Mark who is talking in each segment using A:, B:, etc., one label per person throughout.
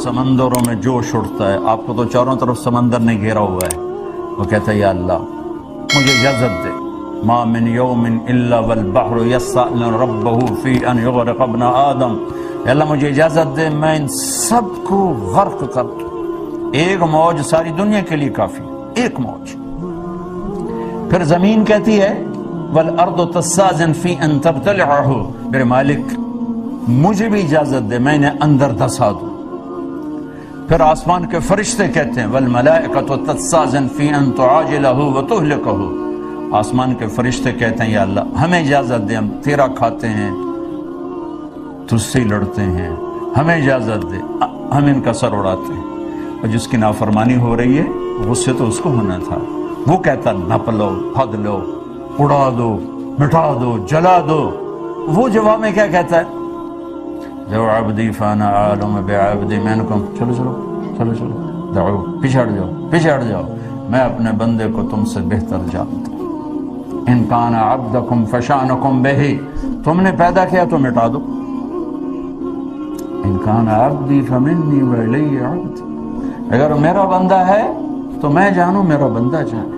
A: سمندروں میں جوش اٹھتا ہے، آپ کو تو چاروں طرف سمندر نے گھیرا ہوا ہے، وہ کہتا ہے یا اللہ مجھے اجازت دے، ما من یوم الا والبحر یسأل ربہ فی ان یغرق ابن آدم، یا اللہ مجھے اجازت دے میں ان سب کو غرق کر دوں، ایک موج ساری دنیا کے لیے کافی، ایک موج۔ پھر زمین کہتی ہے والارض تستاذن فی ان تبتلعہ، میرے مالک مجھے بھی اجازت دے میں انہیں اندر دھسا دوں۔ پھر آسمان کے فرشتے کہتے ہیں والملائکۃ تستاذن فی ان تعاجلہ وتہلکہ، آسمان کے فرشتے کہتے ہیں یا اللہ ہمیں اجازت دے، ہم تیرا کھاتے ہیں تجھ سے لڑتے ہیں، ہمیں اجازت دے، ہم ان کا سر اڑاتے ہیں۔ اور جس کی نافرمانی ہو رہی ہے غصے تو اس کو ہونا تھا، وہ کہتا نپ لو، پھد لو، اڑا دو، مٹا دو، جلا دو، وہ جواب میں کیا کہتا ہے جو عبدی فانا عالم بعبدی منکم، چلو چلو چلو چلو دعو، پیچھے ہٹ جاؤ، پیچھے ہٹ جاؤ، میں اپنے بندے کو تم سے بہتر جانتا ہوں، ان کان عبدکم فشانکم بہ، تم نے پیدا کیا تو مٹا دو، ان کان عبدی فمنی والی عبد، اگر میرا بندہ ہے تو میں جانوں میرا بندہ جانے۔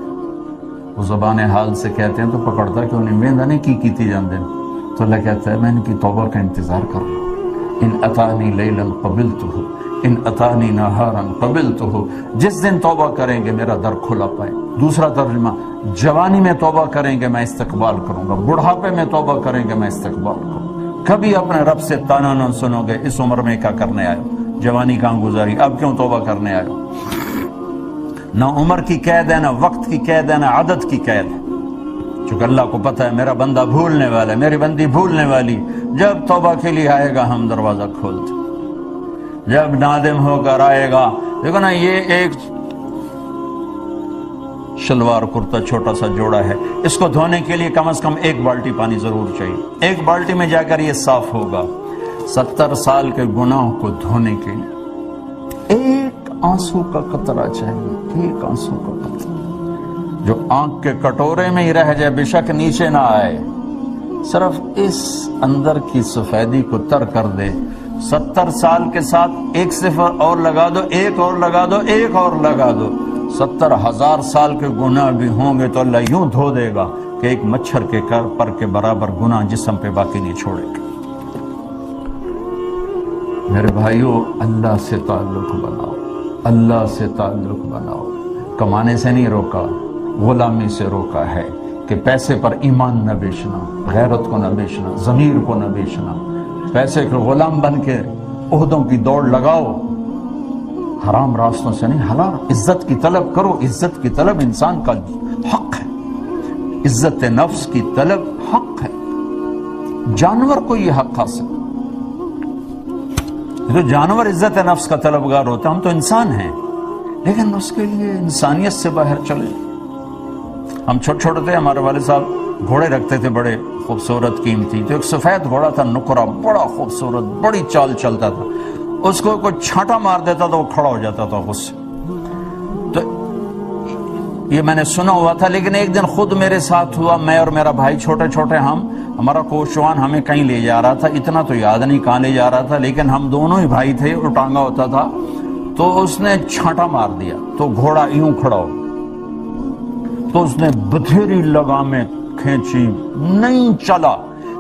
A: وہ زبان حال سے کہتے ہیں تو پکڑتا کہ انہیں ویندہ نہیں کی کیتی جان دیں، تو اللہ کہتا ہے میں ان کی توبہ کا انتظار کر رہا ہوں، ان اتانی لیلا قبلتہ ان اتانی نہارا قبلتہ، جس دن توبہ کریں گے میرا در کھلا پائے۔ دوسرا ترجمہ جوانی میں توبہ کریں گے میں استقبال کروں گا، بڑھاپے میں توبہ کریں گے میں استقبال کروں گا۔ کبھی اپنے رب سے تانا نہ سنو گے اس عمر میں کیا کرنے آئے ہو، جوانی کہاں گزاری، اب کیوں توبہ کرنے آئے ہو؟ نہ عمر کی قید ہے، نہ وقت کی قید ہے، نہ عدد کی قید ہے، چونکہ اللہ کو پتہ ہے میرا بندہ بھولنے والا ہے، میری بندی بھولنے والی، جب توبہ کے لیے آئے گا ہم دروازہ کھولتے، جب نادم ہو کر آئے گا۔ دیکھو نا یہ ایک شلوار کرتا چھوٹا سا جوڑا ہے، اس کو دھونے کے لیے کم از کم ایک بالٹی پانی ضرور چاہیے، ایک بالٹی میں جا کر یہ صاف ہوگا۔ 70 سال کے گناہ کو دھونے کے لیے ایک آنسو کا قطرہ چاہیے، ایک آنسو کا قطرہ جو آنکھ کے کٹورے میں ہی رہ جائے، بے شک نیچے نہ آئے، صرف اس اندر کی سفیدی کو تر کر دے۔ 70 سال کے ساتھ ایک صفر اور لگا دو، ایک اور لگا دو، ایک اور لگا دو، 70,000 سال کے گناہ بھی ہوں گے تو اللہ یوں دھو دے گا کہ ایک مچھر کے پر کے برابر گناہ جسم پہ باقی نہیں چھوڑے گا۔ میرے بھائیو اللہ سے تعلق بناؤ، اللہ سے تعلق بناؤ، کمانے سے نہیں روکا، غلامی سے روکا ہے کہ پیسے پر ایمان نہ بیچنا، غیرت کو نہ بیچنا، ضمیر کو نہ بیچنا، پیسے کے غلام بن کے عہدوں کی دوڑ لگاؤ، حرام راستوں سے نہیں، حلال عزت کی طلب کرو، عزت کی طلب انسان کا حق ہے، عزت نفس کی طلب حق ہے، جانور کو یہ حق حاصل، جو جانور عزت نفس کا طلبگار ہوتا ہے، ہم تو انسان ہیں لیکن اس کے لیے انسانیت سے باہر چلے۔ ہم چھوٹے چھوٹے تھے، ہمارے والد صاحب گھوڑے رکھتے تھے بڑے خوبصورت قیمتی، تو ایک سفید گھوڑا تھا نقرہ، بڑا خوبصورت، بڑی چال چلتا تھا، اس کو کوئی چھانٹا مار دیتا تو وہ کھڑا ہو جاتا تھا غصے۔ تو یہ میں نے سنا ہوا تھا، لیکن ایک دن خود میرے ساتھ ہوا، میں اور میرا بھائی چھوٹے چھوٹے، ہمارا کوچوان ہمیں کہیں لے جا رہا تھا، اتنا تو یاد نہیں کہاں لے جا رہا تھا، لیکن ہم دونوں ہی بھائی تھے، وہ ٹانگا ہوتا تھا، تو اس نے چھانٹا مار دیا تو گھوڑا یوں کھڑا ہو، تو اس نے بتھیری لگامیں کھینچی، نہیں چلا۔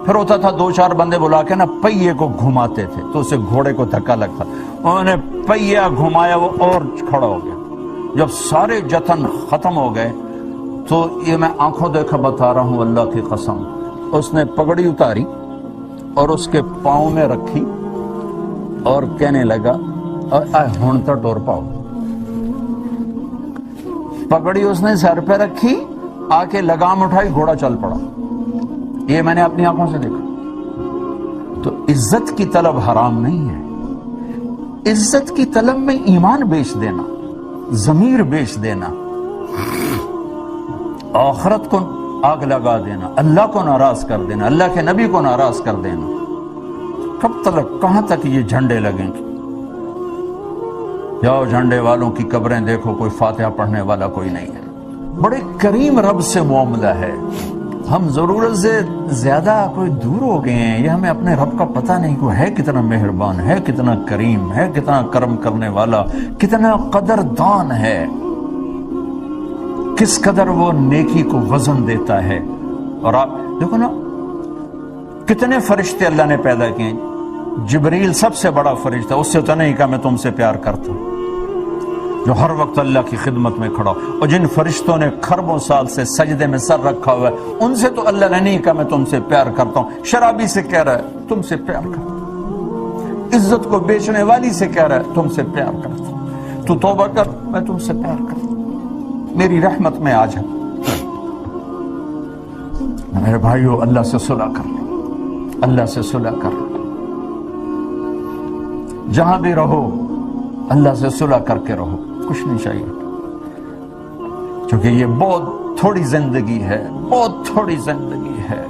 A: پھر ہوتا تھا 2-4 بندے بلا کے نا پہیے کو گھماتے تھے تو اسے گھوڑے کو دھکا لگتا، انہوں نے پہیا گھمایا، وہ اور کھڑا ہو گیا۔ جب سارے جتن ختم ہو گئے تو یہ میں آنکھوں دیکھا بتا رہا ہوں اللہ کی قسم، اس نے پگڑی اتاری اور اس کے پاؤں میں رکھی اور کہنے لگا ہونتا ٹور پاؤ، پگڑی اس نے سر پہ رکھی، آ کے لگام اٹھائی، گھوڑا چل پڑا۔ یہ میں نے اپنی آنکھوں سے دیکھا۔ تو عزت کی طلب حرام نہیں ہے، عزت کی طلب میں ایمان بیچ دینا، ضمیر بیچ دینا، آخرت کو آگ لگا دینا، اللہ کو ناراض کر دینا، اللہ کے نبی کو ناراض کر دینا، کب تک، کہاں تک یہ جھنڈے لگیں گے؟ جاؤ جھنڈے والوں کی قبریں دیکھو، کوئی فاتحہ پڑھنے والا کوئی نہیں ہے۔ بڑے کریم رب سے معاملہ ہے، ہم ضرورت سے زیادہ کوئی دور ہو گئے ہیں، یہ ہمیں اپنے رب کا پتہ نہیں کہ ہے کتنا مہربان، ہے کتنا کریم، ہے کتنا کرم کرنے والا، کتنا قدردان ہے، کس قدر وہ نیکی کو وزن دیتا ہے۔ اور آپ دیکھو نا کتنے فرشتے اللہ نے پیدا کیے، جبریل سب سے بڑا فرشتہ، اس سے تو نہیں کہا میں تم سے پیار کرتا ہوں، جو ہر وقت اللہ کی خدمت میں کھڑا، اور جن فرشتوں نے خربوں سال سے سجدے میں سر رکھا ہوا ہے، ان سے تو اللہ نے نہیں کہا میں تم سے پیار کرتا ہوں، شرابی سے کہہ رہا ہے تم سے پیار کرتا ہوں، عزت کو بیچنے والی سے کہہ رہا ہے تم سے پیار کرتا ہوں، تو توبہ کر میں تم سے پیار کرتا ہوں، میری رحمت میں آ جا۔ میرے بھائیو اللہ سے صلح کر لو، اللہ سے صلح کر لو، جہاں بھی رہو اللہ سے صلح کر کے رہو، کچھ نہیں چاہیے، کیونکہ یہ بہت تھوڑی زندگی ہے، بہت تھوڑی زندگی ہے،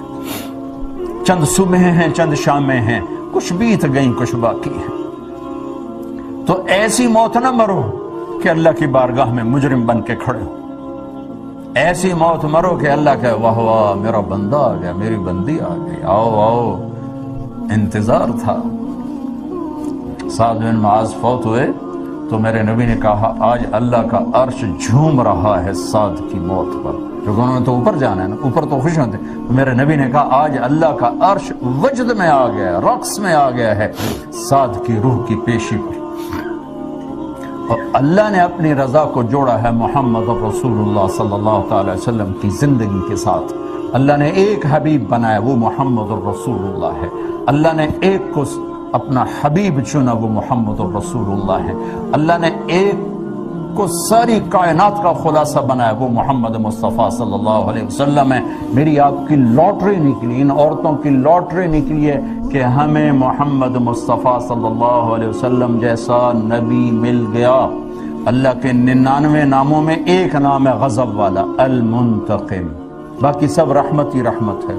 A: چند صبح ہیں چند شامیں ہیں، کچھ بیت گئیں کچھ باقی ہیں، تو ایسی موت نہ مرو کہ اللہ کی بارگاہ میں مجرم بن کے کھڑے ہو، ایسی موت مرو کہ اللہ کہے واہ واہ میرا بندہ آ گیا، میری بندی آ گئی، آؤ آؤ، انتظار تھا۔ سعد بن معاذ فوت ہوئے تو میرے نبی نے کہا آج اللہ کا عرش جھوم رہا ہے سعد کی موت پر، کیونکہ انہوں نے تو اوپر جانا ہے نا، اوپر تو خوش ہوتے، تو میرے نبی نے کہا آج اللہ کا عرش وجد میں آ گیا، رقص میں آ گیا ہے سعد کی روح کی پیشی پر، اور اللہ نے اپنی رضا کو جوڑا ہے محمد رسول اللہ صلی اللہ تعالی وسلم کی زندگی کے ساتھ۔ اللہ نے ایک حبیب بنایا وہ محمد رسول اللہ ہے، اللہ نے ایک کو اپنا حبیب چنا وہ محمد رسول اللہ ہے، اللہ نے ایک کو ساری کائنات کا خلاصہ بنایا وہ محمد مصطفیٰ صلی اللہ علیہ وسلم ہے۔ میری آپ کی لاٹری نکلی، ان عورتوں کی لاٹری نکلی ہے کہ ہمیں محمد مصطفیٰ صلی اللہ علیہ وسلم جیسا نبی مل گیا۔ اللہ کے 99 ناموں میں ایک نام ہے غضب والا، المنتقم، باقی سب رحمت ہی رحمت ہے،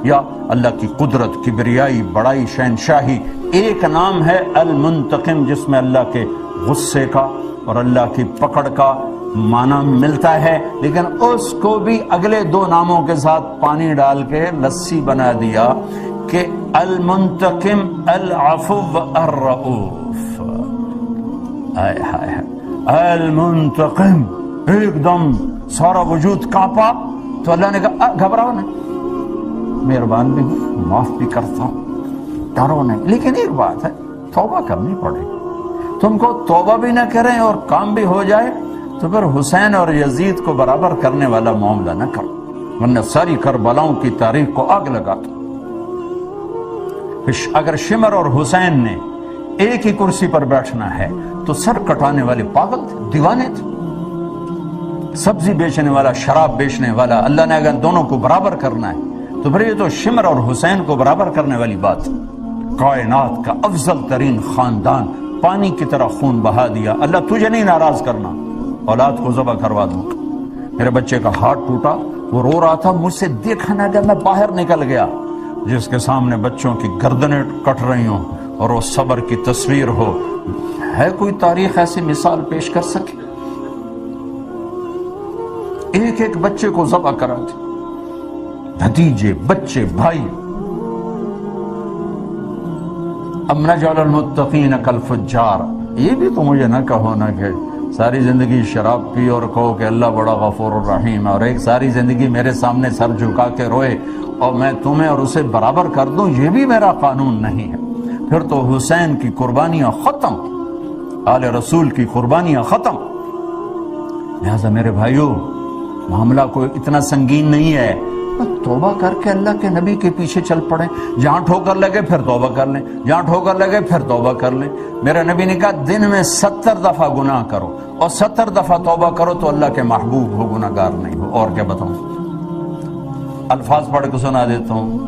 A: یا اللہ کی قدرت، کبریائی، بڑائی، شہنشاہی، ایک نام ہے المنتقم جس میں اللہ کے غصے کا اور اللہ کی پکڑ کا معنی ملتا ہے، لیکن اس کو بھی اگلے 2 ناموں کے ساتھ پانی ڈال کے لسی بنا دیا کہ المنتقم العفو الرؤوف، آئے ہائے المنتقم، ایک دم سارا وجود کانپا، تو اللہ نے کہا گھبراؤ نہیں، مہربان بھی ہوں، معاف بھی کرتا ہوں، ڈرو نہیں، لیکن ایک بات ہے توبہ کرنی پڑے گی، تم کو توبہ بھی نہ کریں اور کام بھی ہو جائے تو پھر حسین اور یزید کو برابر کرنے والا معاملہ نہ کرو، ورنہ ساری کربلاؤں کی تاریخ کو آگ لگا دو۔ اگر شمر اور حسین نے ایک ہی کرسی پر بیٹھنا ہے تو سر کٹانے والے پاگل تھے، دیوانے تھے، سبزی بیچنے والا، شراب بیچنے والا، اللہ نے اگر دونوں کو برابر کرنا ہے تو پھر یہ تو شمر اور حسین کو برابر کرنے والی بات، کائنات کا افضل ترین خاندان پانی کی طرح خون بہا دیا، اللہ تجھے نہیں ناراض کرنا، اولاد کو ذبح کروا دوں گا۔ میرے بچے کا ہاتھ ٹوٹا، وہ رو رہا تھا، مجھ سے دیکھا نہ گیا، میں باہر نکل گیا، جس کے سامنے بچوں کی گردنیں کٹ رہی ہوں اور وہ صبر کی تصویر ہو، ہے کوئی تاریخ ایسی مثال پیش کر سکے؟ ایک ایک بچے کو ذبح کرا دیا، بھتیجے، بچے، بھائی۔ ام نجعل المتقین کالفجار، یہ بھی تو مجھے نہ کہو نا کہ ساری زندگی شراب پی اور کہو کہ اللہ بڑا غفور الرحیم، اور ایک ساری زندگی میرے سامنے سر جھکا کے روئے اور میں تمہیں اور اسے برابر کر دوں، یہ بھی میرا قانون نہیں ہے۔ پھر تو حسین کی قربانیاں ختم، آل رسول کی قربانیاں ختم۔ لہذا میرے بھائیو معاملہ کوئی اتنا سنگین نہیں ہے، توبہ کر کے اللہ کے نبی کے پیچھے چل پڑیں، جہاں ٹھوکر لگے پھر توبہ کر لیں، جہاں ٹھوکر لگے پھر توبہ کر لیں۔ میرے نبی نے کہا دن میں 70 دفعہ گناہ کرو اور 70 دفعہ توبہ کرو تو اللہ کے محبوب ہو، گناہ گار نہیں ہو۔ اور کیا بتاؤں، الفاظ پڑھ کے سنا دیتا ہوں،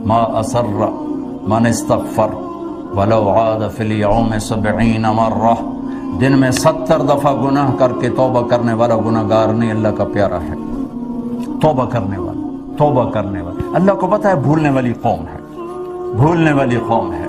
A: ما اسر من استغفر ولو عاد فی الیوم 70 مرہ، دن میں 70 دفعہ گناہ کر کے توبہ کرنے والا گناہ گار نہیں، اللہ کا پیارا ہے۔ توبہ کرنے والا، توبہ کرنے والا، اللہ کو پتہ ہے بھولنے والی قوم ہے، بھولنے والی قوم ہے،